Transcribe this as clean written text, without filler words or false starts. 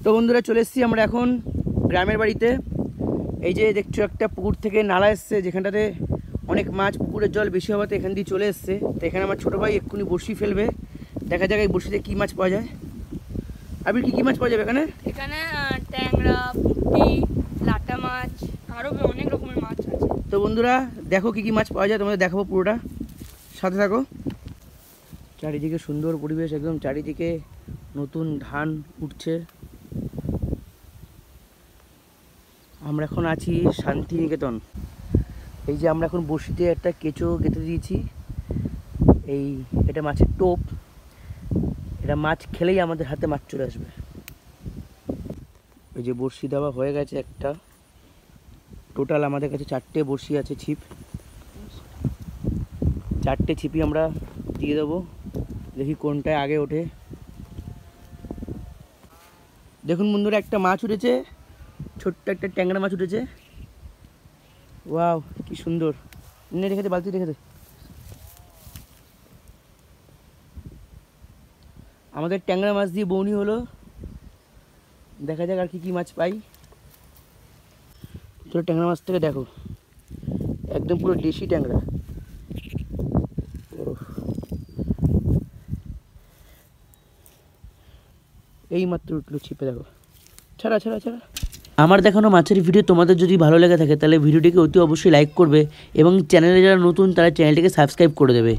তো বন্ধুরা চলে এসেছি আমরা এখন গ্রামের বাড়িতে। এই যে দেখছো একটা পুকুর থেকে নালা এসছে, যেখানটাতে অনেক মাছ, পুকুরের জল বেশি হওয়াতে এখান দিয়ে চলে এসছে। তো এখানে আমার ছোটো ভাই এক্ষুনি বড়শি ফেলবে, দেখা যাক এই বড়শিতে কী মাছ পাওয়া যায়। আপনি কী মাছ পাওয়া যাবে এখানে? এখানে ট্যাংরা, পুঁটি, লাটা মাছ, আরও অনেক রকমের মাছ আছে। তো বন্ধুরা দেখো কী মাছ পাওয়া যায়, তোমাদের দেখাবো, পুরোটা সাথে থাকো। চারিদিকে সুন্দর পরিবেশ, একদম চারিদিকে নতুন ধান উঠছে। আমরা এখন আছি শান্তিনিকেতন। এই যে আমরা এখন বড়শিতে একটা কেঁচো গেঁথে দিয়েছি, এটা মাছের টোপ। এটা মাছ খেলেই আমাদের হাতে মাছ চলে আসবে। এই যে বড়শি দেওয়া হয়ে গেছে একটা, টোটাল আমাদের কাছে 4টে বড়শি আছে, ছিপ। 4টে ছিপই আমরা দিয়ে দেবো, দেখি কোনটায় আগে ওঠে। দেখুন বন্ধুরা, একটা মাছ উঠেছে, ছোট্ট একটা ট্যাংরা মাছ উঠেছে। ওয়াও, কি সুন্দর। রেখে দে, বালতি রেখে দে। আমাদের ট্যাংরা মাছ দিয়ে বউনি হলো, দেখা যাক আর কি মাছ পাই। তো ট্যাংরা মাছ থেকে দেখো, একদম পুরো দেশি ট্যাংরা। এই মাত্র উঠলো ছিপে, দেখো। ছাড়া ছাড়া ছাড়া। আমার দেখানো মাছের ভিডিও তোমাদের যদি ভালো লেগে থাকে তাহলে ভিডিওটিকে অতি অবশ্যই লাইক করবে এবং চ্যানেলে যারা নতুন তারা চ্যানেলটিকে সাবস্ক্রাইব করে দেবে।